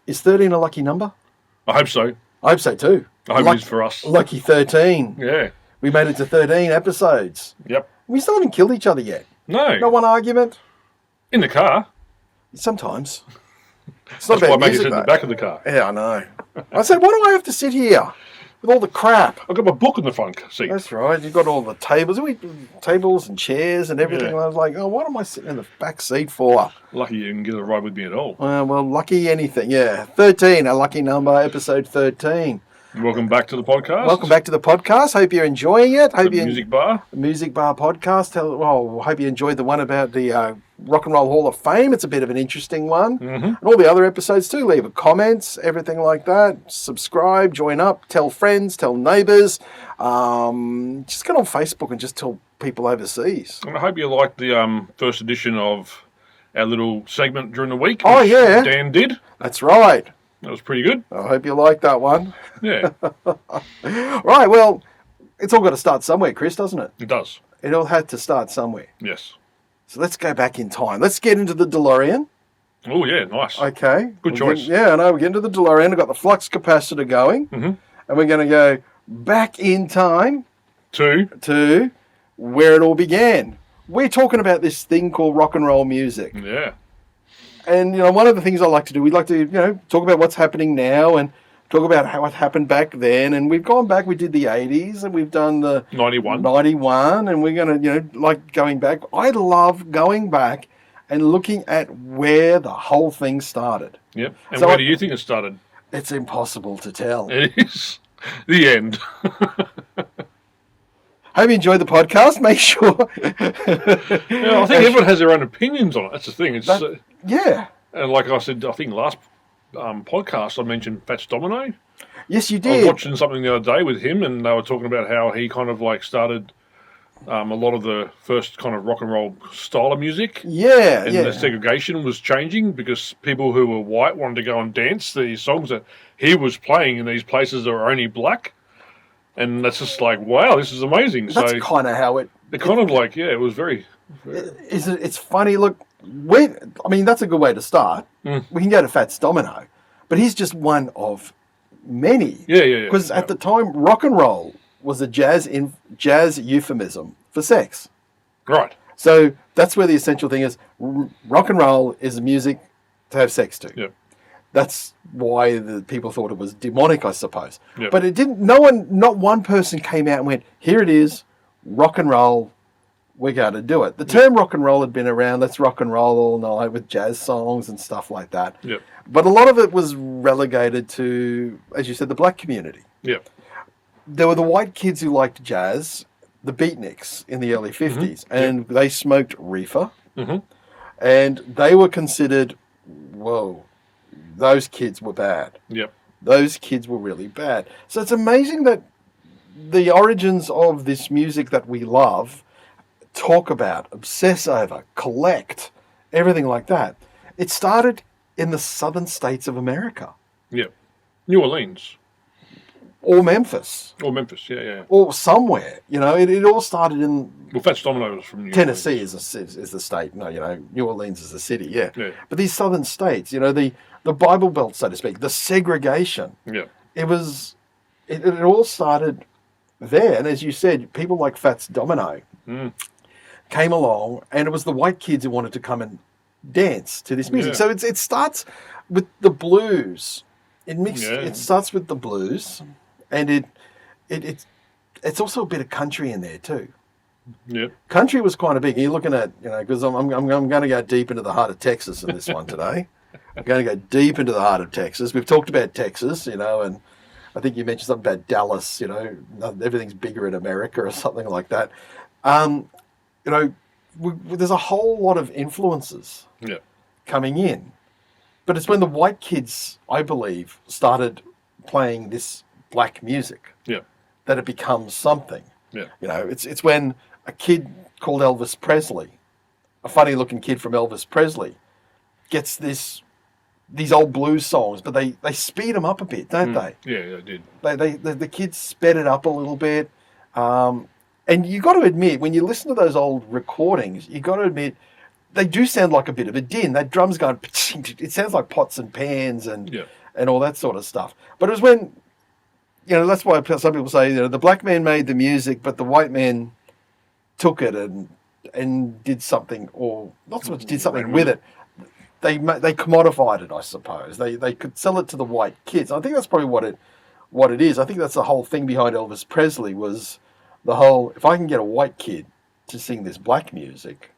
Is 13 a lucky number? I hope so. I hope so too. I hope it is for us. Lucky 13. Yeah. We made it to 13 episodes. Yep. We still haven't killed each other yet. No. Not one argument. In the car. Sometimes. It's That's why I make it sit in the back of the car. Yeah, I know. I said, why do I have to sit here with all the crap? I've got my book in the front seat. That's right. You've got all the tables and chairs and everything. Yeah. And I was like, oh, what am I sitting in the back seat for? Lucky you didn't get a ride with me at all. Well, lucky anything. Yeah. 13, a lucky number, episode 13. Welcome back to the podcast. Welcome back to the podcast. Hope you're enjoying it. Hope the Music Bar. Music Bar podcast. Hope you enjoyed the one about the Rock and Roll Hall of Fame. It's a bit of an interesting one. Mm-hmm. And all the other episodes too. Leave a comments, everything like that. Subscribe, join up, tell friends, tell neighbours. Just get on Facebook and just tell people overseas. And I hope you liked the first edition of our little segment during the week. Oh, yeah. Dan did. That's right. That was pretty good. I hope you liked that one. Yeah. Right, well, it's all got to start somewhere, Chris, doesn't it? It does. It all had to start somewhere. Yes. So let's go back in time. Let's get into the DeLorean. Oh, yeah, nice. Okay. Good choice. I know. We're getting to the DeLorean. I've got the flux capacitor going. Mm-hmm. And we're going to go back in time to where it all began. We're talking about this thing called rock and roll music. Yeah. And, one of the things I like to do, we like to, talk about what's happening now and talk about how it happened back then. And we've gone back, we did the 80s and we've done the 91 and we're going to, like going back. I love going back and looking at where the whole thing started. Yep. And so where do you think it started? It's impossible to tell. It is. The end. Hope you enjoyed the podcast. Make sure. I think everyone has their own opinions on it. That's the thing. Yeah. And like I said, I think last podcast I mentioned Fats Domino. Yes, you did. I was watching something the other day with him, and they were talking about how he kind of like started a lot of the first kind of rock and roll style of music. Yeah, and the segregation was changing because people who were white wanted to go and dance these songs that he was playing in these places that were only black. And that's just like, wow, this is amazing. That's kind of how it was very... It's funny, look, that's a good way to start. Mm. We can go to Fats Domino, but he's just one of many. Yeah. Because at the time, rock and roll was a jazz euphemism for sex. Right. So that's where the essential thing is. Rock and roll is music to have sex to. Yep. That's why the people thought it was demonic, I suppose. Yep. But it didn't. Not one person came out and went, "Here it is, rock and roll. We're going to do it." The term rock and roll had been around. Let's rock and roll all night with jazz songs and stuff like that. Yep. But a lot of it was relegated to, as you said, the black community. Yep. There were the white kids who liked jazz, the beatniks in the early 50s, Mm-hmm. and they smoked reefer, mm-hmm. and they were considered, whoa, those kids were bad. Yep. Those kids were really bad. So it's amazing that the origins of this music that we love, talk about, obsess over, collect, everything like that, it started in the southern states of America. Yep. New Orleans. Or Memphis. Yeah. Or somewhere. It all started in... Well, Fats Domino was from New Tennessee Orleans. is the state. No, New Orleans is the city, yeah. Yeah. But these southern states, the Bible Belt, so to speak, the segregation. Yeah. It all started there. And as you said, people like Fats Domino came along, and it was the white kids who wanted to come and dance to this music. Yeah. So it starts with the blues. It starts with the blues, and it's also a bit of country in there too. Yeah. Country was quite a big. You're looking at, because I'm going to go deep into the heart of Texas in this one today. I'm going to go deep into the heart of Texas. We've talked about Texas, and I think you mentioned something about Dallas. Everything's bigger in America or something like that. There's a whole lot of influences coming in, but it's when the white kids, I believe, started playing this black music that it becomes something. Yeah. It's when a kid called Elvis Presley, a funny-looking kid from Elvis Presley, gets these old blues songs, but they speed them up a bit, don't they? Yeah, they did. The kids sped it up a little bit. And you got to admit, when you listen to those old recordings, you got to admit they do sound like a bit of a din. That drum's going, it sounds like pots and pans and all that sort of stuff. But it was when, that's why some people say, the black man made the music, but the white man took it and did something, or not so much did something with it. They commodified it, I suppose. They could sell it to the white kids. I think that's probably what it is. I think that's the whole thing behind Elvis Presley was the whole, if I can get a white kid to sing this black music,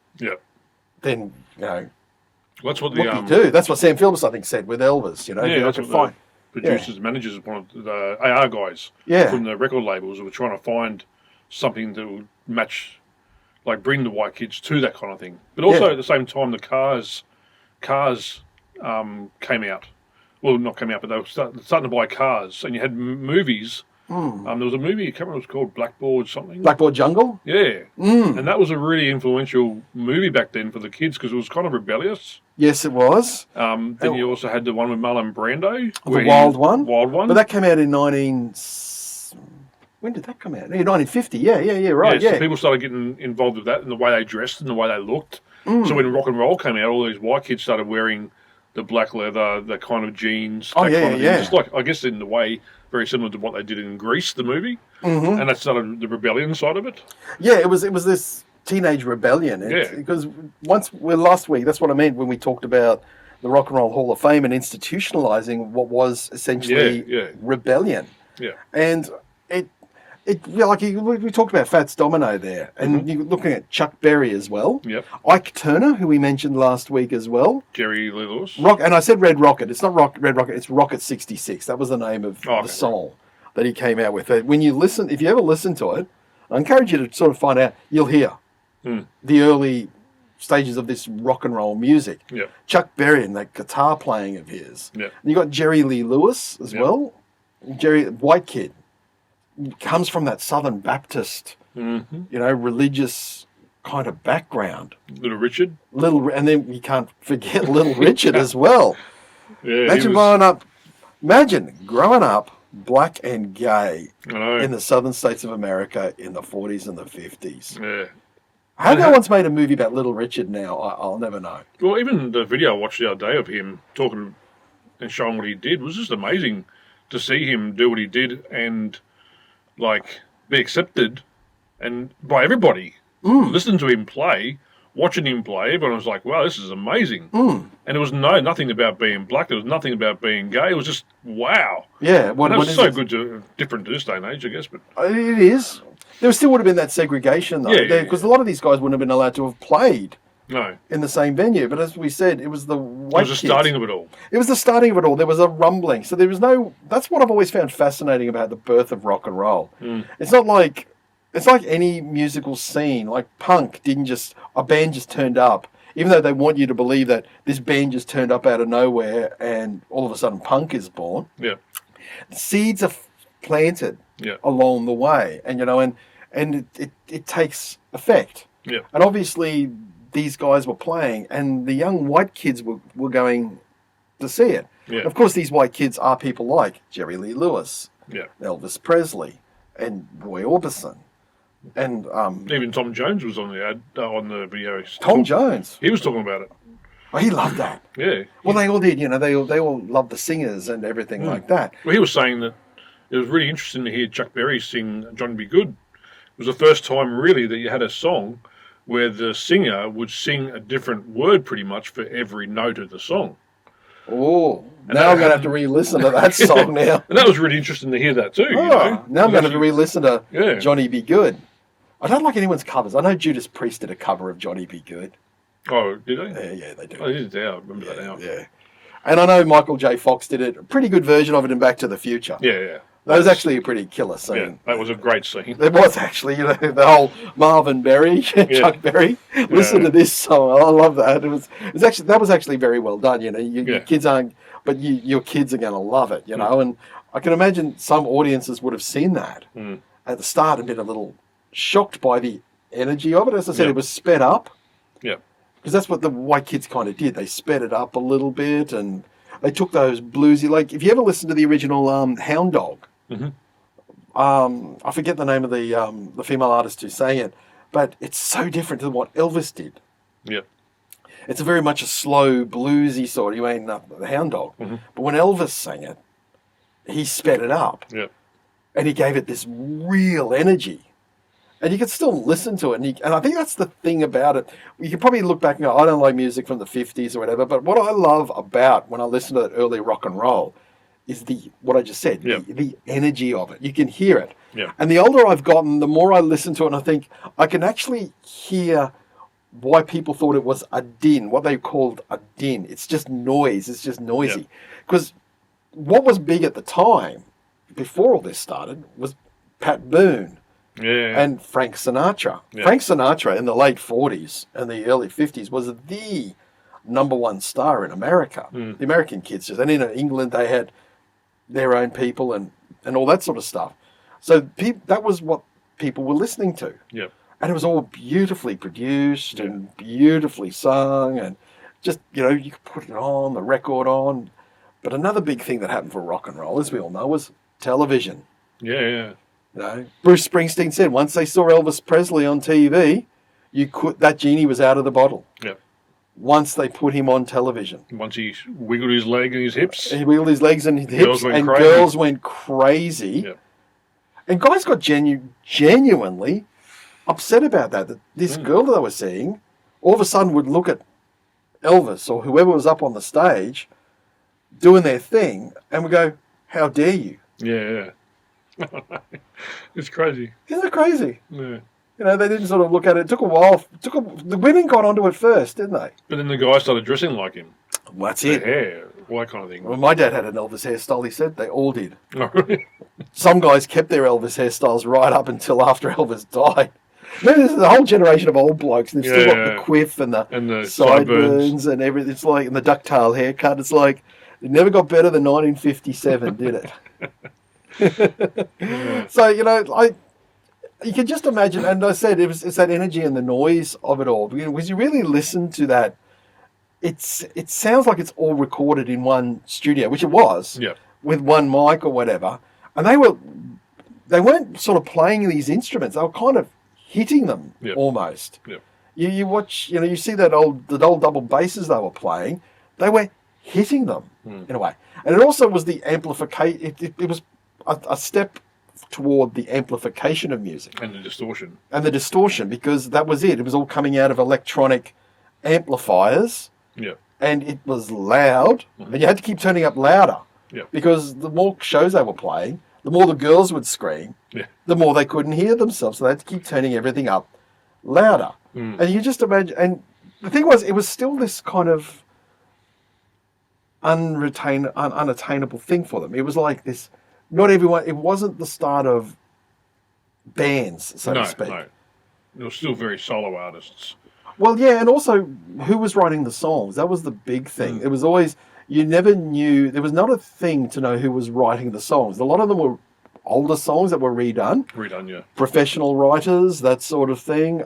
then, that's what do you do? That's what Sam Phillips, I think, said with Elvis, that's what the producers, managers, one of the AR guys from the record labels were trying to find something that would match, like bring the white kids to that kind of thing. But also at the same time, the Cars came out. Well, not came out, but they were starting to buy cars, and you had movies. There was a movie, I can't remember what it was called, Blackboard something. Blackboard Jungle? Yeah. And that was a really influential movie back then for the kids because it was kind of rebellious. Yes, it was. Then you also had the one with Marlon Brando. The Wild One? Wild One. But that came out in when did that come out? 1950, right, So people started getting involved with that and the way they dressed and the way they looked. So when rock and roll came out, all these white kids started wearing the black leather, the kind of jeans. Kind of thing. Just like, I guess in the way, very similar to what they did in Grease, the movie. And that started the rebellion side of it. Yeah, it was this teenage rebellion. Because last week, that's what I meant when we talked about the Rock and Roll Hall of Fame and institutionalizing what was essentially rebellion. Yeah. And we talked about Fats Domino there, and you're looking at Chuck Berry as well. Yep. Ike Turner, who we mentioned last week as well. Jerry Lee Lewis. And I said Red Rocket. It's not Red Rocket. It's Rocket 66. That was the name of the song that he came out with. When you listen, if you ever listen to it, I encourage you to sort of find out. You'll hear the early stages of this rock and roll music. Yep. Chuck Berry and that guitar playing of his. Yep. You got Jerry Lee Lewis as well. Jerry, white kid. Comes from that Southern Baptist, religious kind of background. Little Richard. And then you can't forget Little Richard as well. Yeah, Imagine growing up black and gay I know. in the southern states of America in the 40s and the 50s. Yeah. How no one's made a movie about Little Richard now, I'll never know. Well, even the video I watched the other day of him talking and showing what he did was just amazing to see him do what he did and be accepted and by everybody. Listening to him play, watching him play, everyone was like, wow, this is amazing. And it was nothing about being black, there was nothing about being gay, it was just wow. Yeah. It was so different to this day and age, I guess. But it is. There still would have been that segregation, though, because a lot of these guys wouldn't have been allowed to have played in the same venue. But as we said, it was the white kids. It was the starting of it all. It was the starting of it all. There was a rumbling. So there was that's what I've always found fascinating about the birth of rock and roll. It's not like, it's like any musical scene. Like punk a band just turned up, even though they want you to believe that this band just turned up out of nowhere and all of a sudden punk is born. Yeah. Seeds are planted along the way, and it takes effect. Yeah. And obviously these guys were playing, and the young white kids were going to see it. Yeah. Of course, these white kids are people like Jerry Lee Lewis, Elvis Presley, and Roy Orbison, and even Tom Jones was on the video. Tom Jones, he was talking about it. Oh, he loved that. Yeah. Well, they all did. They all loved the singers and everything like that. Well, he was saying that it was really interesting to hear Chuck Berry sing "Johnny Be Good." It was the first time, really, that you had a song where the singer would sing a different word pretty much for every note of the song. Oh, now I'm going to have to re-listen to that song now. And that was really interesting to hear that too. Now I'm going to have to re-listen to Johnny Be Good. I don't like anyone's covers. I know Judas Priest did a cover of Johnny Be Good. Oh, did they? Yeah, they do. Oh, they did. I remember that now. Yeah. And I know Michael J. Fox did a pretty good version of it in Back to the Future. Yeah. That was actually a pretty killer scene. Yeah, that was a great scene. It was actually, the whole Marvin Berry, Chuck Berry. Listen to this song. I love that. That was actually very well done. Your kids aren't, but your kids are going to love it. And I can imagine some audiences would have seen that at the start and been a little shocked by the energy of it. As I said, it was sped up. Yeah. Because that's what the white kids kind of did. They sped it up a little bit, and they took those bluesy, if you ever listen to the original Hound Dog. I forget the name of the female artist who sang it, but it's so different to what Elvis did. Yeah. It's a very much a slow, bluesy sort. You ain't the Hound Dog. Mm-hmm. But when Elvis sang it, he sped it up. Yeah. And he gave it this real energy. And you can still listen to it. And I think that's the thing about it. You can probably look back and go, I don't like music from the 50s or whatever. But what I love about when I listen to that early rock and roll is what I just said, the energy of it. You can hear it. Yeah. And the older I've gotten, the more I listen to it, and I think I can actually hear why people thought it was a din, what they called a din. It's just noise. It's just noisy. Because what was big at the time, before all this started, was Pat Boone. Yeah. And Frank Sinatra. Yeah. Frank Sinatra in the late 40s and the early 50s was the number one star in America. The American kids just, and in England they had their own people and all that sort of stuff. So that was what people were listening to. Yeah. And it was all beautifully produced and beautifully sung, and just, you could put it on, the record on. But another big thing that happened for rock and roll, as we all know, was television. Yeah. Bruce Springsteen said once they saw Elvis Presley on TV, that genie was out of the bottle. Yeah. Once they put him on television. Once he wiggled his leg and his hips. He wiggled his legs and his hips, and girls went crazy. Yeah. And guys got genuinely upset about that this girl that they were seeing all of a sudden would look at Elvis or whoever was up on the stage doing their thing and would go, how dare you? Yeah. It's crazy. Isn't it crazy? Yeah. They didn't sort of look at it. It took a while. The women got onto it first, didn't they? But then the guys started dressing like him. Well, that's The it. hair, all that kind of thing. Well, my dad had an Elvis hairstyle, he said. They all did. Oh, really? Some guys kept their Elvis hairstyles right up until after Elvis died. There's a whole generation of old blokes, and they've still got the quiff and the sideburns and everything. It's like, and the ducktail haircut. It's like, it never got better than 1957, did it? So, you can just imagine, and I said it's that energy and the noise of it all. Because you really listen to that, it sounds like it's all recorded in one studio, which it was, with one mic or whatever. And they weren't sort of playing these instruments; they were kind of hitting them almost. Yep. You watch, you see the old double basses they were playing; they were hitting them in a way. And it also was the amplification. It was a step toward the amplification of music. And the distortion. Because that was it. It was all coming out of electronic amplifiers. Yeah. And it was loud. And you had to keep turning up louder. Yeah. Because the more shows they were playing, the more the girls would scream, the more they couldn't hear themselves. So they had to keep turning everything up louder. And you just imagine, and the thing was, it was still this kind of unattainable thing for them. It was like this, not everyone, it wasn't the start of bands, so to speak. No, they were still very solo artists. Well, yeah, and also who was writing the songs? That was the big thing. It was always, you never knew, there was not a thing to know who was writing the songs. A lot of them were older songs that were redone. Professional writers, that sort of thing.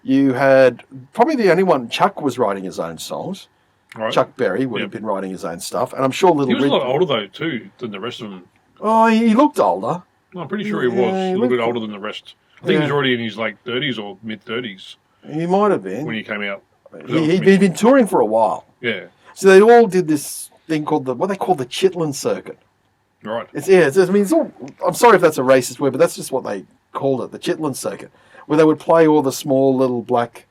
You had, probably the only one, Chuck was writing his own songs. Right. Chuck Berry would have been writing his own stuff. And I'm sure Little Richard... He was a lot older, though, too, than the rest of them. Oh, he looked older. I'm pretty sure he was. A little bit older than the rest. I think he was already in his late 30s or mid-30s. He might have been. When he came out. He'd been touring for a while. Yeah. So they all did this thing called what they call the Chitlin circuit. Right. It's all, I'm sorry if that's a racist word, but that's just what they called it, the Chitlin circuit, where they would play all the small little black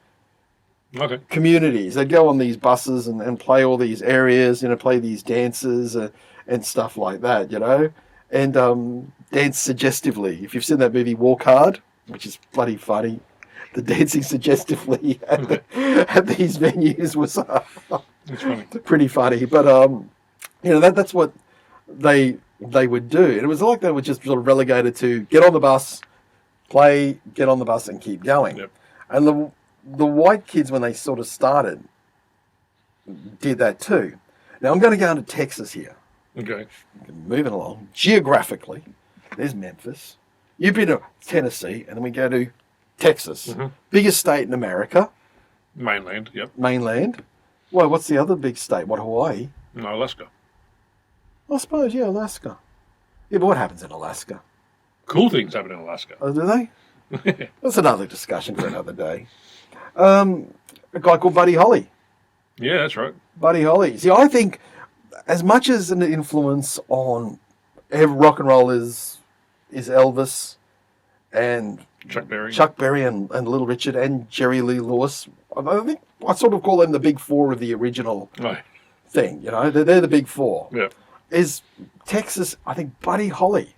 communities. They'd go on these buses and play all these areas, play these dances and stuff like that, and dance suggestively. If you've seen that movie Walk Hard, which is bloody funny, the dancing suggestively at these venues was pretty funny. But that's what they would do, and it was like they were just sort of relegated to get on the bus, play, get on the bus, and keep going. Yep. And the white kids, when they sort of started, did that too. Now I'm going to go into Texas here. Okay. Moving along geographically, there's Memphis. You've been to Tennessee, and then we go to Texas, biggest state in America. Mainland, yep. Mainland. Well, what's the other big state? What, Hawaii? No, Alaska. I suppose, yeah, Alaska. Yeah, but what happens in Alaska? Cool things happen in Alaska. Oh, do they? That's another discussion for another day. A guy called Buddy Holly. Yeah, that's right. Buddy Holly. See, I think as much as an influence on rock and roll is Elvis and Chuck Berry and Little Richard and Jerry Lee Lewis. I think I sort of call them the big four of the original thing. You know, they're the big four. Yeah. Is Texas? I think Buddy Holly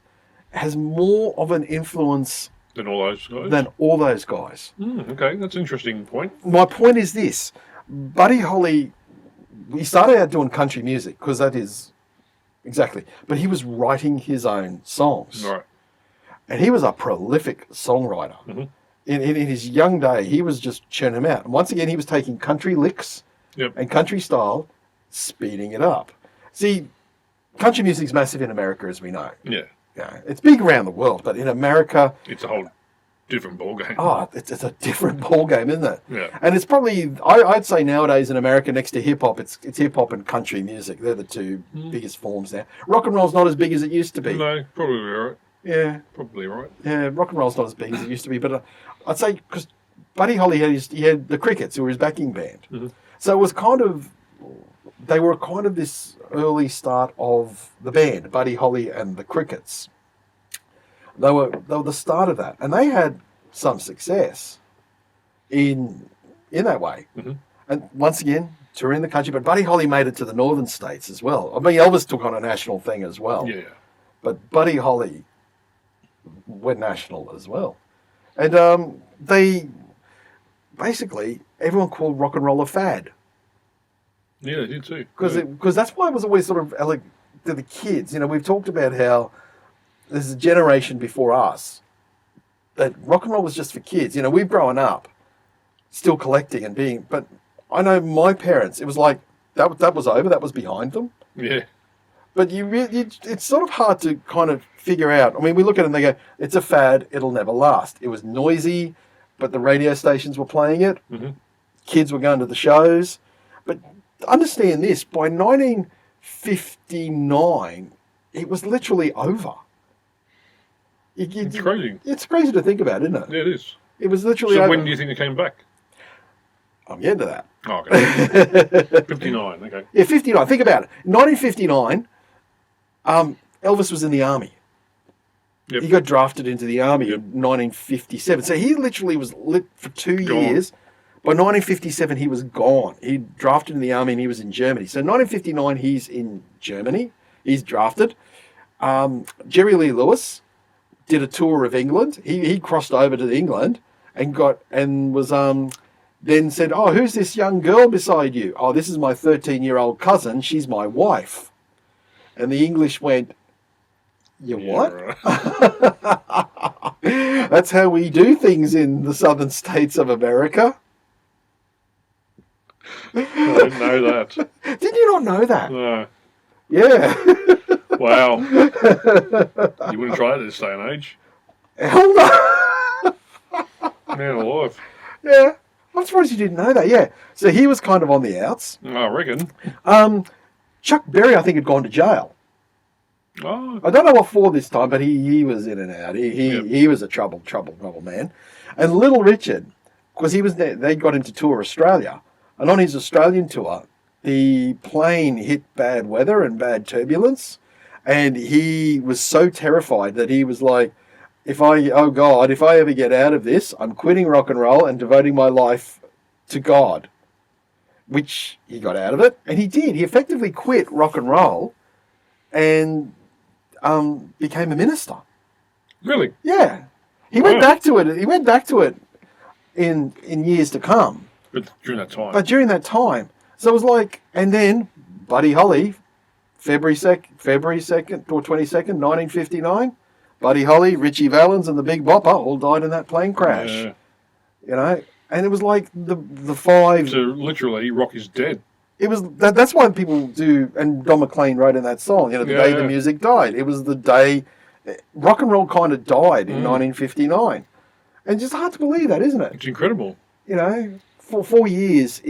has more of an influence than all those guys. Okay, that's an interesting point. My point is this: Buddy Holly, he started out doing country music because that is exactly, but he was writing his own songs. Right. And he was a prolific songwriter. Mm-hmm. In his young day, he was just churning them out. And once again, he was taking country licks and country style, speeding it up. See, country music's massive in America, as we know. Yeah. Yeah, it's big around the world, but in America... It's a whole different ballgame. Oh, it's a different ballgame, isn't it? Yeah. And it's probably, I'd say nowadays in America, next to hip-hop, it's hip-hop and country music. They're the two biggest forms now. Rock and roll's not as big as it used to be. No, probably right. Yeah. Probably right. Yeah, rock and roll's not as big as it used to be, but I'd say because Buddy Holly had the Crickets, who were his backing band. Mm-hmm. So it was they were kind of this early start of the band, Buddy Holly and the Crickets. They were the start of that, and they had some success in that way. Mm-hmm. And once again, touring the country, but Buddy Holly made it to the northern states as well. I mean, Elvis took on a national thing as well. Yeah. But Buddy Holly went national as well. And they basically, everyone called rock and roll a fad. Yeah, they did too. Because that's why it was always sort of to the kids. You know, we've talked about how there's a generation before us that rock and roll was just for kids. You know, we've grown up still collecting and being, but I know my parents, it was like that was over, that was behind them. Yeah. But it's sort of hard to kind of figure out. I mean, we look at it and they go, it's a fad, it'll never last. It was noisy, but the radio stations were playing it. Mm-hmm. Kids were going to the shows. But understand this, by 1959, it was literally over. It's crazy. It's crazy to think about, isn't it? Yeah, it is. It was literally over. So when do you think it came back? I'm getting to that. Oh, okay. 59, okay. Yeah, 59. Think about it. 1959, Elvis was in the army. Yep. He got drafted into the army in 1957. So he literally was lit for 2 years. By 1957, he was gone. He drafted in the army and he was in Germany. So 1959, he's in Germany. He's drafted. Jerry Lee Lewis did a tour of England. He crossed over to England and was then said, "Oh, who's this young girl beside you?" "Oh, this is my 13-year-old cousin. She's my wife." And the English went, "You what?" Right. That's how we do things in the southern states of America. I didn't know that. Did you not know that? No. Yeah. Wow. You wouldn't try it at this day and age? Hell no. Man alive. Yeah. I'm surprised you didn't know that, yeah. So he was kind of on the outs. I reckon. Chuck Berry, I think, had gone to jail. Oh. I don't know what for this time, but he was in and out. He was a trouble man. And Little Richard, because they got him to tour Australia. And on his Australian tour, the plane hit bad weather and bad turbulence. And he was so terrified that he was like, if I ever get out of this, I'm quitting rock and roll and devoting my life to God. Which he got out of it, and he did. He effectively quit rock and roll and became a minister. Really? Yeah. He went back to it. He went back to it in years to come. But during that time. So it was like, and then Buddy Holly, February 2nd or 22nd, 1959, Buddy Holly, Richie Valens, and the Big Bopper all died in that plane crash. Yeah. You know, and it was like the five. So literally, rock is dead. It was that's why people do, and Don McLean wrote in that song, you know, the day the music died. It was the day rock and roll kind of died in 1959, and just hard to believe that, isn't it? It's incredible. You know, for 4 years,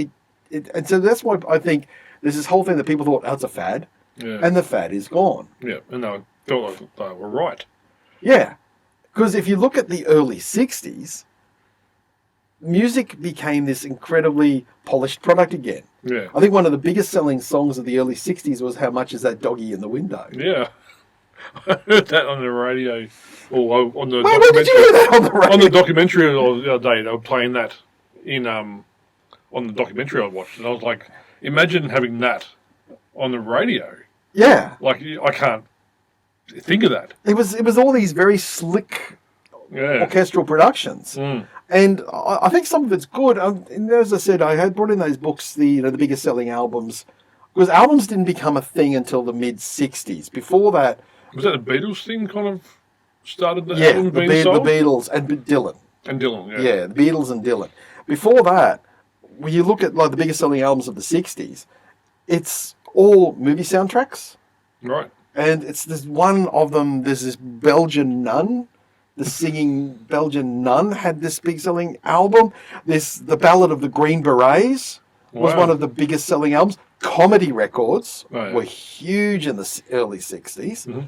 and so that's why I think there's this whole thing that people thought, oh, it's a fad, and the fad is gone. Yeah, and they felt like they were right. Yeah, because if you look at the early 60s, music became this incredibly polished product again. Yeah. I think one of the biggest selling songs of the early 60s was How Much Is That Doggy in the Window? Yeah. I heard that on the radio. Or on the Where documentary. did you hear that on the radio? On the documentary the other day, they were playing that on the documentary I watched. And I was like, imagine having that on the radio. Yeah. Like, I can't think of that. It was all these very slick orchestral productions. And I think some of it's good. And as I said, I had brought in those books, the biggest selling albums, because albums didn't become a thing until the mid-60s. Before that... Was that a Beatles thing kind of started the the album being sold? Beatles and Dylan. And Dylan, yeah. Yeah, the Beatles and Dylan. Before that, when you look at like the biggest selling albums of the 60s, it's all movie soundtracks. Right. And there's one of them, there's this Belgian nun. The singing Belgian nun had this big selling album. The Ballad of the Green Berets was one of the biggest selling albums. Comedy records were huge in the early 60s. Mm-hmm.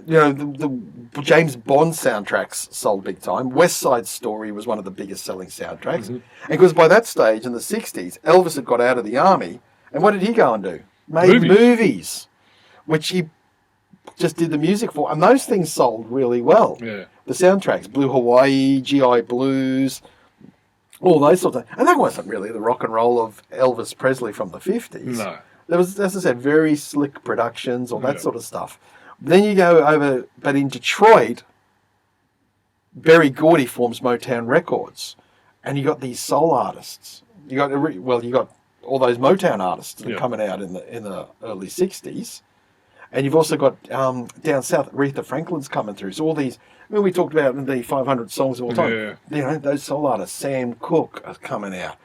You know, the James Bond soundtracks sold big time. West Side Story was one of the biggest selling soundtracks. And because by that stage in the 60s, Elvis had got out of the army. And what did he go and do? Made movies, which he just did the music for. And those things sold really well. Yeah. The soundtracks, Blue Hawaii, GI Blues, all those sorts of things. And that wasn't really the rock and roll of Elvis Presley from the 50s. No. There was, as I said, very slick productions, all that sort of stuff. Then you go over, but in Detroit, Berry Gordy forms Motown Records. And you got these soul artists. You got all those Motown artists that are coming out in the early 60s. And you've also got down south, Aretha Franklin's coming through. So all these, we talked about the 500 songs of all time. Yeah. You know, those soul artists, Sam Cooke, are coming out.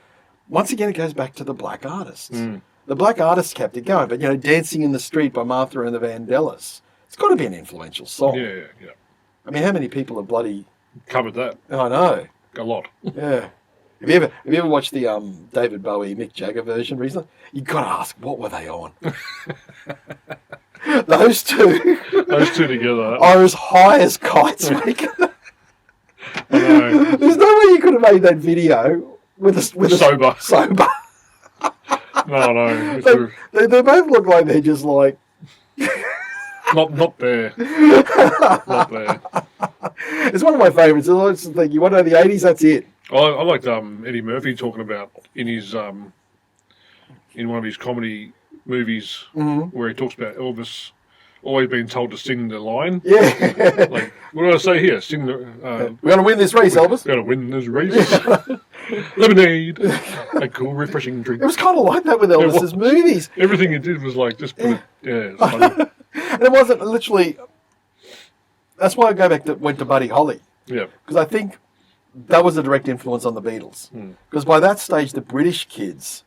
Once again, it goes back to the black artists. The black artists kept it going. But, Dancing in the Street by Martha and the Vandellas, it's got to be an influential song. Yeah. I mean, how many people have bloody... Covered that. I know. A lot. Yeah. Have you ever watched the David Bowie, Mick Jagger version recently? You've got to ask, what were they on? Those two together are as high as kites, Mick. I know. There's no way you could have made that video with sober. Sober. No. They both look like they're just like... Not there. Not there. It's one of my favourites. I just think, you want to know the 80s, that's it. I liked Eddie Murphy talking about in his in one of his comedy movies where he talks about Elvis always being told to sing the line. Yeah. Like, what did I say here? Sing the... we're going to win this race, Elvis. We're going to win this race. Lemonade. A cool, refreshing drink. It was kind of like that with Elvis's movies. Everything he did was like, just put it... Yeah, it's funny. And it wasn't literally... That's why I went to Buddy Holly. Yeah. Because I think that was a direct influence on the Beatles. Because by that stage, the British kids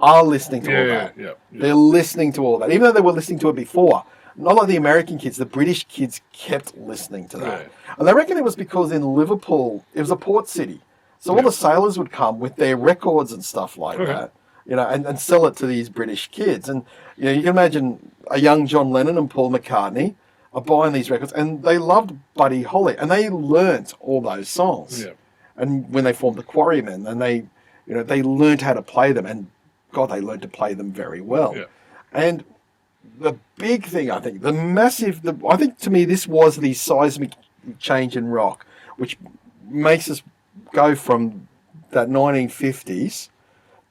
are listening to all that. Yeah. They're listening to all that. Even though they were listening to it before. Not like the American kids, the British kids kept listening to that. Yeah. And they reckon it was because in Liverpool, it was a port city. So all the sailors would come with their records and stuff like that, and sell it to these British kids. And, you can imagine a young John Lennon and Paul McCartney are buying these records, and they loved Buddy Holly, and they learnt all those songs. Yeah. And when they formed the Quarrymen, and they learnt how to play them, and God, they learned to play them very well. Yeah. And the big thing, I think, I think to me this was the seismic change in rock, which makes us go from that 1950s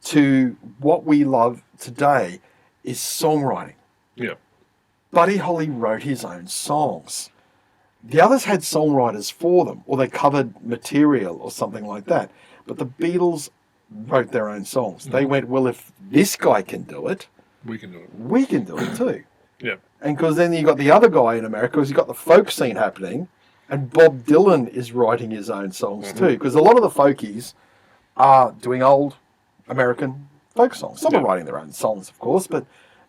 to what we love today is songwriting. Yeah. Buddy Holly wrote his own songs. The others had songwriters for them, or they covered material or something like that. But the Beatles wrote their own songs. They went, well, if this guy can do it, we can do it. We can do it too. Yeah. And because then you got the other guy in America, because you got the folk scene happening, and Bob Dylan is writing his own songs too. Because a lot of the folkies are doing old American folk songs. Some are writing their own songs, of course, but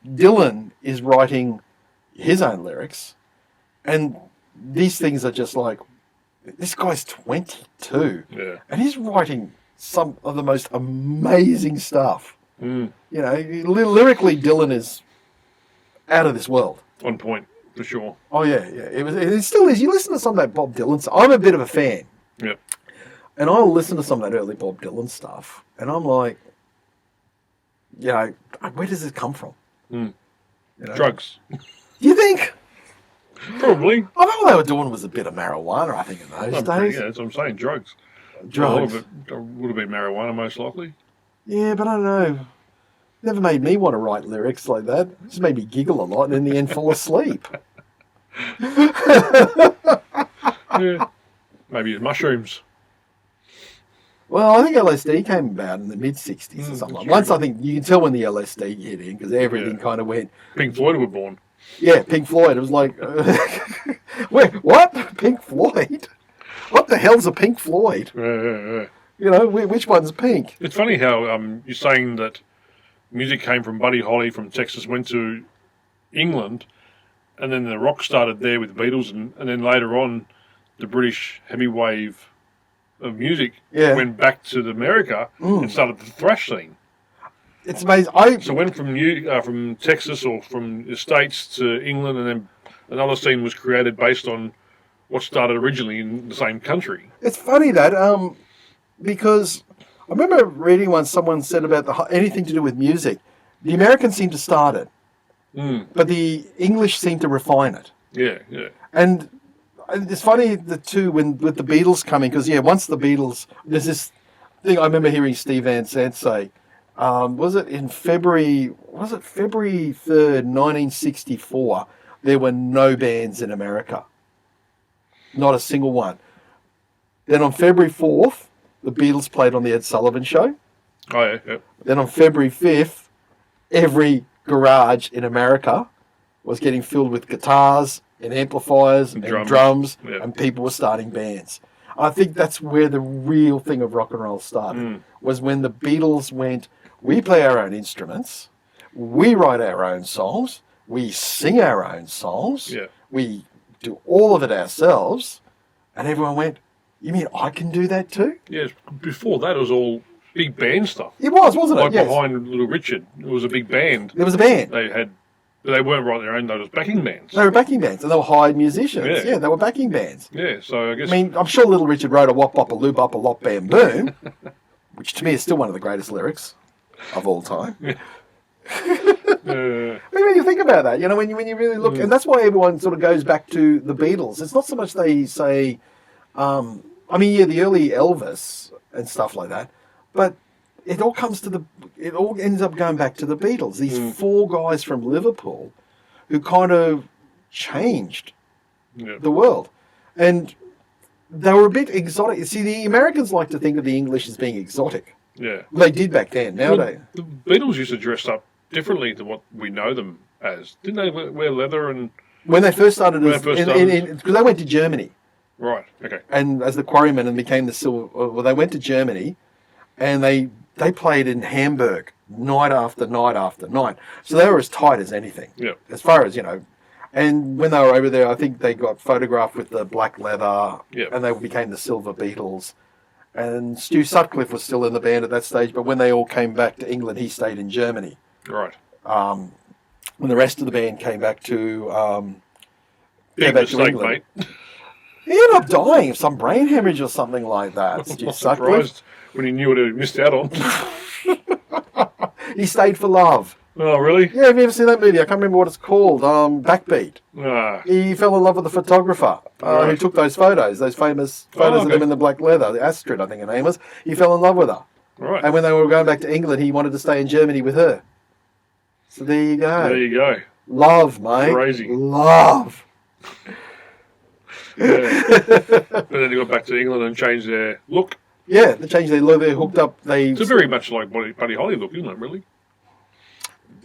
Dylan is writing his own lyrics. And these things are just like, this guy's 22. Yeah. And he's writing some of the most amazing stuff. Lyrically, Dylan is out of this world. On point, for sure. Oh, yeah. It still is. You listen to some of that Bob Dylan stuff. I'm a bit of a fan. Yeah. And I'll listen to some of that early Bob Dylan stuff. And I'm like, you know, where does it come from? Mm. You know? Drugs. Do you think? Probably. I think what they were doing was a bit of marijuana, I think, in those days. Yeah, that's what I'm saying, drugs. Drugs. It would have been marijuana, most likely. Yeah, but I don't know. Never made me want to write lyrics like that. It just made me giggle a lot and in the end fall asleep. Yeah. Maybe it's mushrooms. Well, I think LSD came about in the mid-60s or something. Like. Once I think you can tell when the LSD hit in because everything kind of went... Pink Floyd were born. Yeah, Pink Floyd. It was like... Wait, what? Pink Floyd? What the hell's a Pink Floyd? You know, which one's pink? It's funny how you're saying that music came from Buddy Holly from Texas, went to England, and then the rock started there with the Beatles, and then later on, the British heavy wave of music went back to America and started the thrash scene. It's amazing. So went from Texas or from the States to England, and then another scene was created based on what started originally in the same country. It's funny that because I remember reading once someone said about anything to do with music, the Americans seem to start it, but the English seem to refine it. Yeah, yeah. And it's funny with the Beatles coming because once the Beatles, there's this thing I remember hearing Steve Van Sant say. Was it February 3rd, 1964? There were no bands in America. Not a single one. Then on February 4th, the Beatles played on the Ed Sullivan Show. Oh, yeah, yeah. Then on February 5th, every garage in America was getting filled with guitars and amplifiers and drums and people were starting bands. I think that's where the real thing of rock and roll started, was when the Beatles went, we play our own instruments, we write our own songs, we sing our own songs, we do all of it ourselves, and everyone went, you mean I can do that too? Yes, before that it was all big band stuff. It was, wasn't it? Like behind Little Richard, it was a big band. There was a band. They weren't writing their own, they were backing bands. They were backing bands, and they were hired musicians. Yeah, they were backing bands. Yeah, so I guess... I mean, I'm sure Little Richard wrote a wop bop a loo bop a lop bam boom, which to me is still one of the greatest lyrics of all time. I mean, when you think about that, you know, when you really look, and that's why everyone sort of goes back to the Beatles. It's not so much they say, the early Elvis and stuff like that, but it all ends up going back to the Beatles. These four guys from Liverpool who kind of changed the world. And they were a bit exotic. See, the Americans like to think of the English as being exotic. Yeah. They did back then. Nowadays. Well, the Beatles used to dress up differently to what we know them as. Didn't they wear leather and... When they first started, because they went to Germany. Right, okay. And as the Quarrymen and became the Silver... Well, they went to Germany and they played in Hamburg night after night after night. So they were as tight as anything. Yeah. As far as, you know... And when they were over there, I think they got photographed with the black leather and they became the Silver Beatles. And Stu Sutcliffe was still in the band at that stage, but when they all came back to England, he stayed in Germany. Right. When the rest of the band came back to Big mistake, mate. He ended up dying of some brain hemorrhage or something like that. I'm surprised when he knew what he missed out on. He stayed for love. Oh, really? Yeah, have you ever seen that movie? I can't remember what it's called. Backbeat. He fell in love with the photographer who took those photos, those famous photos of them in the black leather. The Astrid, I think her name was. He fell in love with her. Right. And when they were going back to England, he wanted to stay in Germany with her. So there you go. There you go. Love, mate. Crazy. Love. But then they got back to England and changed their look. Yeah, they changed their look. They hooked up. It's very much like Buddy Holly look, isn't it, really?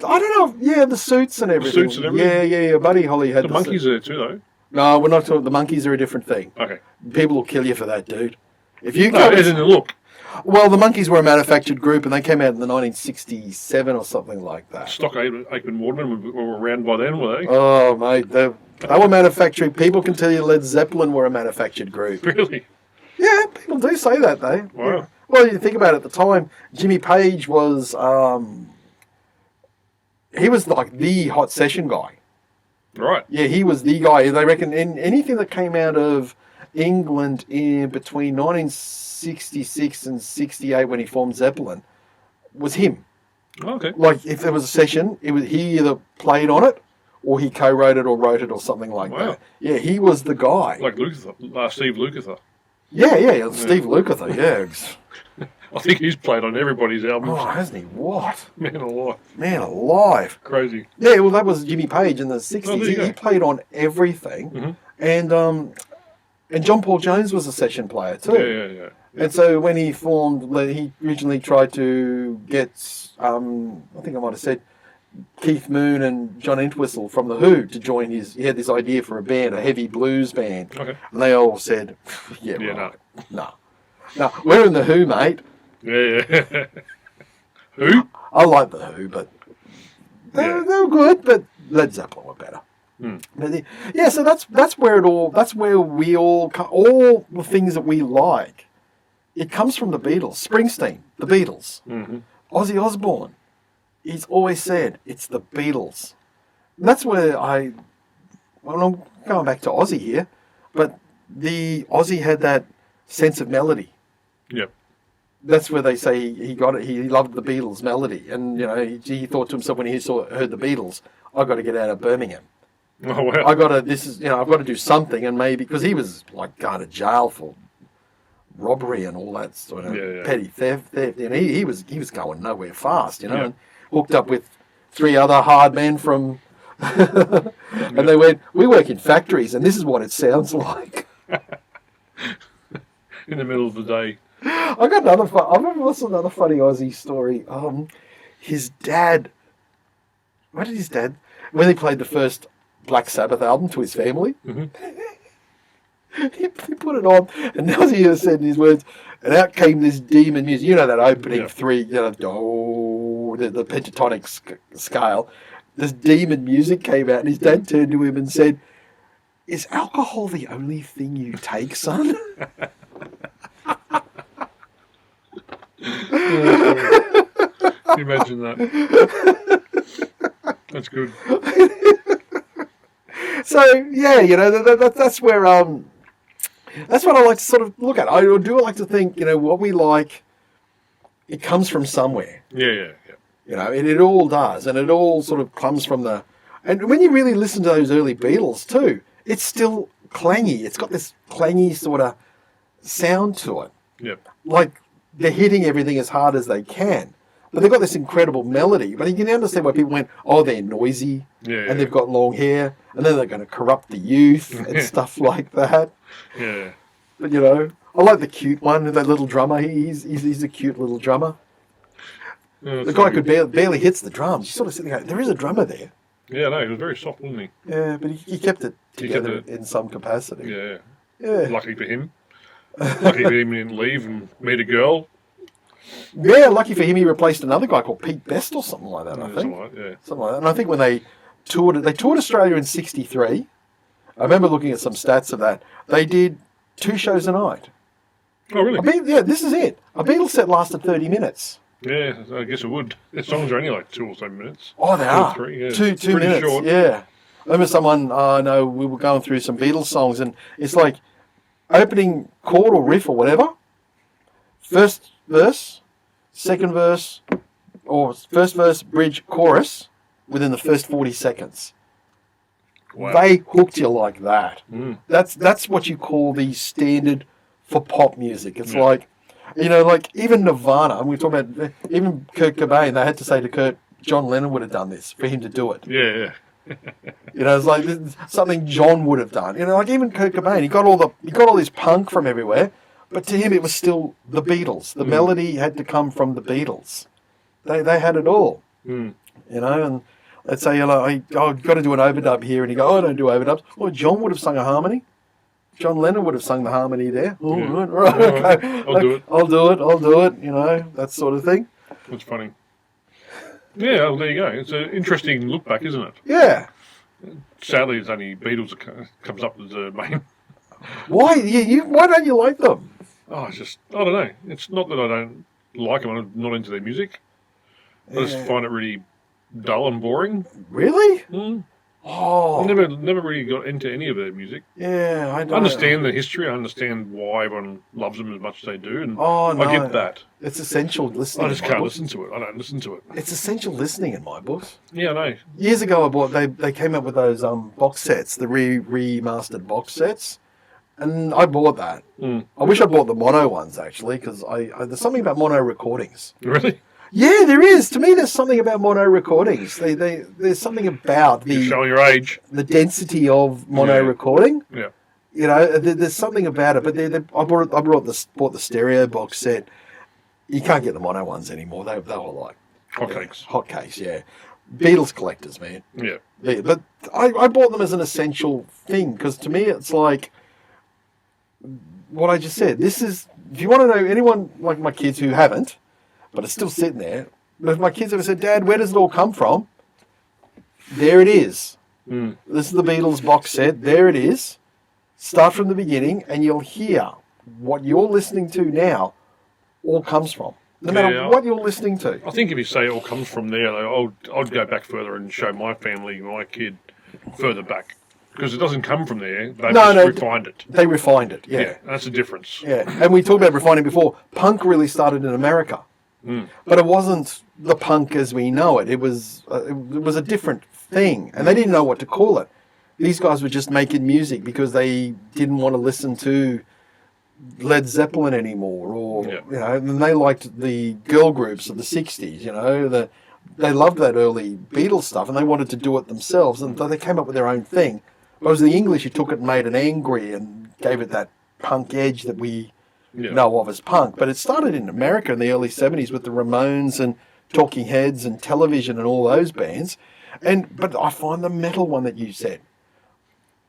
I don't know. Yeah, the suits and everything. Yeah. Buddy Holly had the monkeys there too, though. No, we're not talking. The monkeys are a different thing. Okay. People will kill you for that, dude. If you as in the look. Well, the Monkees were a manufactured group, and they came out in the 1967 or something like that. Stock Aikman Waterman were around by then, were they? Oh, mate, they were manufacturing. People can tell you Led Zeppelin were a manufactured group. Really? Yeah, people do say that, though. Wow. Well, you think about it, at the time, Jimmy Page was... he was like the hot session guy. Right. Yeah, he was the guy. They reckon in anything that came out of England in between 1966 and 68 when he formed Zeppelin was him. Okay. Like if there was a session, he either played on it, or he co-wrote it, or wrote it, or something like that. Yeah, he was the guy. Like Steve Lukather. Yeah, Steve Lukather. Yeah. I think he's played on everybody's albums. Oh, hasn't he? What? Man alive. Man alive. Crazy. Yeah, well, that was Jimmy Page in the 60s. Oh, he played on everything. And John Paul Jones was a session player too. Yeah. And so when he originally tried to get, I think I might have said, Keith Moon and John Entwistle from The Who to join he had this idea for a band, a heavy blues band. Okay. And they all said, yeah, right. No, we're in The Who, mate. Yeah. Who? I like The Who, but they were good, but Led Zeppelin were better. But so that's where we all the things that we like, it comes from the Beatles. Springsteen, the Beatles. Ozzy Osbourne, he's always said it's the Beatles. And that's where I'm going back to Ozzy here, but the Ozzy had that sense of melody. Yep. That's where they say he got it. He loved the Beatles melody, and he thought to himself when he heard the Beatles, I've got to get out of Birmingham. Oh wow! I've got to do something, and maybe because he was like going to jail for robbery and all that sort of petty theft. He was going nowhere fast, and hooked up with 3 other hard men from, and they went, we work in factories, and this is what it sounds like. In the middle of the day. I got another funny Aussie story. His dad. What did his dad? When he played the first Black Sabbath album to his family, he put it on, and Ozzy said in his words, and out came this demon music. You know that opening 3, the pentatonic scale. This demon music came out, and his dad turned to him and said, "Is alcohol the only thing you take, son?" Can you imagine that? That's good. So that's where that's what I like to sort of look at. I do like to think what we like, it comes from somewhere. Yeah. It all does, and it all sort of comes from and when you really listen to those early Beatles too, it's still clangy. It's got this clangy sort of sound to it. Yep. Like they're hitting everything as hard as they can. But they've got this incredible melody. But you can understand why people went, they're noisy, and they've got long hair, and then they're going to corrupt the youth and stuff like that. Yeah. But, I like the cute one, that little drummer. He's a cute little drummer. Yeah, the guy could barely hits the drums. You sort of sit there going, there is a drummer there. Yeah, no, he was very soft, wasn't he? Yeah, but he kept it together in some capacity. Yeah. Yeah. Lucky for him. Lucky for him he didn't leave and meet a girl. Yeah, lucky for him, he replaced another guy called Pete Best or something like that, I think. Something like that. And I think when they toured Australia in 1963. I remember looking at some stats of that. They did 2 shows a night. Oh, really? This is it. A Beatles set lasted 30 minutes. Yeah, I guess it would. Their songs are only like 2 or so minutes. Oh, they are. 3, yeah. 2 minutes. Short. Yeah. I remember someone, we were going through some Beatles songs, and it's like opening chord or riff or whatever, first verse, second verse, or first verse, bridge, chorus, within the first 40 seconds. Wow. They hooked you like that. That's what you call the standard for pop music. It's like, like even Nirvana, and we talk about even Kurt Cobain, they had to say to Kurt, John Lennon would have done this for him to do it. Yeah. It's like something John would have done. Like even Kurt Cobain, he got all this punk from everywhere, but to him it was still the Beatles. The melody had to come from the Beatles. They had it all. And let's say I've got to do an overdub here, and you go, I don't do overdubs. Well, John would have sung a harmony. John Lennon would have sung the harmony there. Right, okay. I'll do it. That sort of thing. That's funny. Yeah, well, there you go. It's an interesting look back, isn't it? Yeah. Sadly, it's only Beatles that comes up as the main. Why? Why don't you like them? Oh, it's just, I don't know. It's not that I don't like them. I'm not into their music. I just find it really dull and boring. Really? Oh, I never really got into any of their music. yeah, I don't I understand the history. I understand why everyone loves them as much as they do, and Oh, no. I get that. It's essential listening. I just in my can't books. listen to it. I don't listen to it. It's essential listening in my books. Yeah, I know. Years ago, I bought. They came up with those box sets, the remastered box sets, and I bought that. Mm. I wish I bought the mono ones actually, because I there's something about mono recordings. Really? Yeah, there is. To me, there's something about mono recordings. There's something about You're showing your age. the density of mono recording. Yeah. You know, there's something about it. But I bought the stereo box set. You can't get the mono ones anymore. They were like Hotcakes. Hotcakes, yeah. Beatles collectors, man. Yeah. Yeah, but I bought them as an essential thing because to me it's like what I just said. This is, if you want to know anyone like my kids who haven't, but it's still sitting there. But if my kids ever said, Dad, where does it all come from? There it is. Mm. This is the Beatles box set. There it is. Start from the beginning and you'll hear what you're listening to now all comes from. No matter what you're listening to. I think if you say it all comes from there, I'd go back further and show my family, my kid, further back. Because it doesn't come from there. They refined it. They refined it, yeah. That's the difference. Yeah, and we talked about refining before. Punk really started in America. Mm. But it wasn't the punk as we know it. It was a different thing. And they didn't know what to call it. These guys were just making music because they didn't want to listen to Led Zeppelin anymore, or you know, and they liked the girl groups of the '60s. You know, they loved that early Beatles stuff, and they wanted to do it themselves, and they came up with their own thing. But it was the English who took it and made it angry and gave it that punk edge that we know of as punk. But it started in America in the early '70s with the Ramones and Talking Heads and Television and all those bands. But I find the metal one that you said.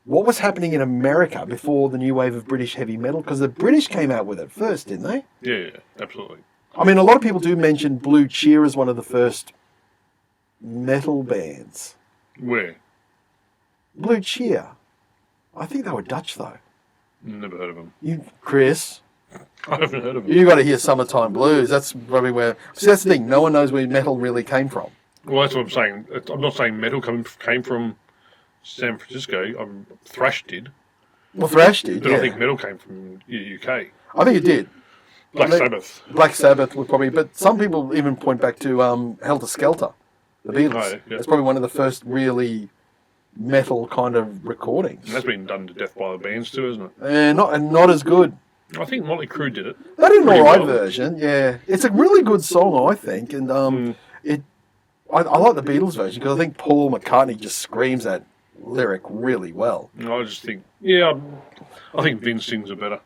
What was happening in America before the new wave of British heavy metal? Because the British came out with it first, didn't they? Yeah, absolutely. I mean, a lot of people do mention Blue Cheer as one of the first metal bands. Where? Blue Cheer. I think they were Dutch, though. Never heard of them. Chris, I haven't heard of them. you got to hear Summertime Blues. That's probably where... See, that's the thing. No one knows where metal really came from. Well, that's what I'm saying. I'm not saying metal came from San Francisco. Thrash did. Well, Thrash did, But I think metal came from the UK. I think it did. Black Sabbath. Black Sabbath would probably... But some people even point back to Helter Skelter, the Beatles. That's probably one of the first really metal kind of recordings. And that's been done to death by the bands too, isn't it? Not as good. I think Motley Crue did it. They did an alright version, yeah. It's a really good song, I think, and I like the Beatles version because I think Paul McCartney just screams that lyric really well. I just think, I think Vince sings it better.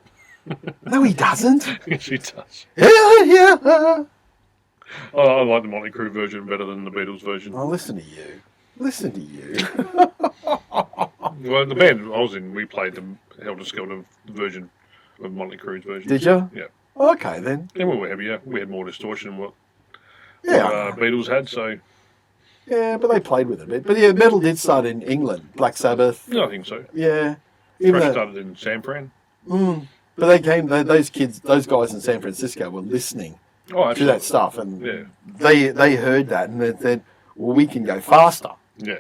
No, he doesn't. Yes, he does. Yeah. I like the Motley Crue version better than the Beatles version. Oh, listen to you. Well, the band I was in, we played the Helter Skelter version of Motley Crue's version. Did you? Yeah. Okay, then. And we were heavier. We had more distortion than what Yeah. Beatles had, so... Yeah, but they played with it a bit. But yeah, metal did start in England. Black Sabbath. Yeah, I think so. Yeah. Thrash started in San Fran. But they came, those guys in San Francisco were listening to that stuff. And they heard that and they said, well, we can go faster. Yeah.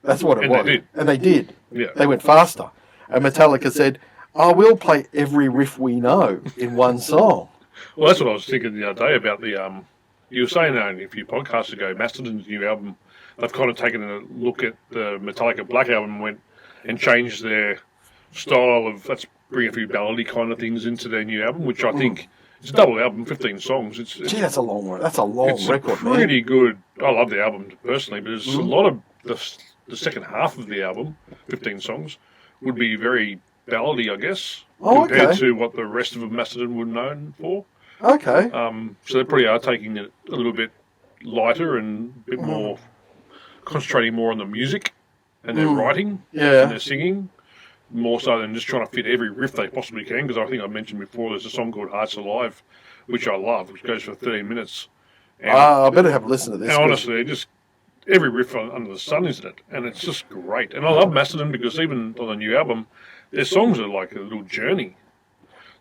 That's what it was. They did. And they did. Yeah. They went faster. And Metallica said, we'll play every riff we know in one song. Well, that's what I was thinking the other day about the... You were saying a few podcasts ago, Mastodon's new album, they've kind of taken a look at the Metallica Black album and changed their style of, let's bring a few ballady kind of things into their new album, which I think... It's a double album, 15 songs. Gee, that's a long one. That's a long record, man. Pretty good. I love the album personally, but there's a lot of the second half of the album, 15 songs, would be very ballady, I guess, compared to what the rest of Mastodon were known for. Okay. So they probably are taking it a little bit lighter and a bit more, concentrating more on the music and their writing and their singing. More so than just trying to fit every riff they possibly can, because I think I mentioned before there's a song called Hearts Alive, which I love, which goes for 13 minutes. I better have a listen to this. And honestly, just every riff under the sun is in it, and it's just great. And I love Mastodon because even on the new album, their songs are like a little journey.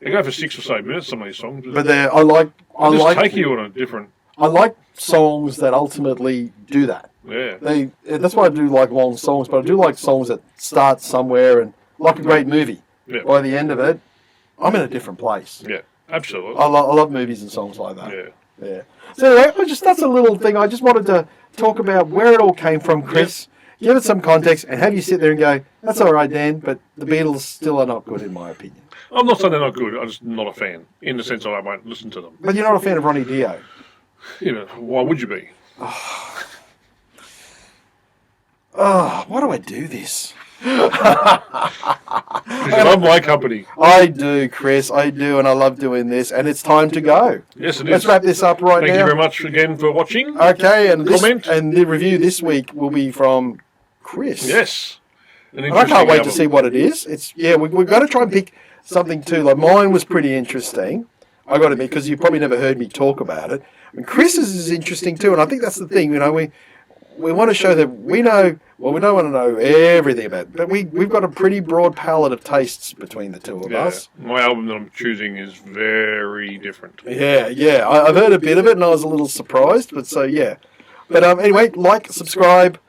They go for 6 or so minutes, some of these songs. But I like take you on a different... I like songs that ultimately do that. Yeah. That's why I do like long songs, but I do like songs that start somewhere and like a great movie. Yeah. By the end of it, I'm in a different place. Yeah, absolutely. I love movies and songs like that. Yeah. Yeah. So anyway, that's a little thing. I just wanted to talk about where it all came from, Chris. Yep. Give it some context and have you sit there and go, that's all right, Dan, but the Beatles still are not good in my opinion. I'm not saying they're not good. I'm just not a fan in the sense that I won't listen to them. But you're not a fan of Ronnie Dio. Why would you be? Why do I do this? Because I love my company. I do, Chris. I do, and I love doing this. And it's time to go. Yes, it is. Let's wrap this up right now. Thank you very much again for watching. Okay, and comment. And the review this week will be from Chris. Yes. And I can't wait to see what it is. We've got to try and pick something too. Like mine was pretty interesting. I got to admit, because you probably never heard me talk about it. I mean, Chris's is interesting too, and I think that's the thing. We want to show that we know. Well, we don't want to know everything about it, but we've got a pretty broad palette of tastes between the two of us. My album that I'm choosing is very different. Yeah. I've heard a bit of it, and I was a little surprised. But yeah. But anyway, like, subscribe,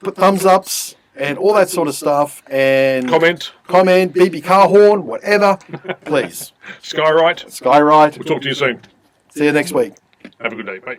put thumbs ups, and all that sort of stuff, and comment, beep your car horn, whatever, please. Skywrite. We'll talk to you soon. See you next week. Have a good day. Bye.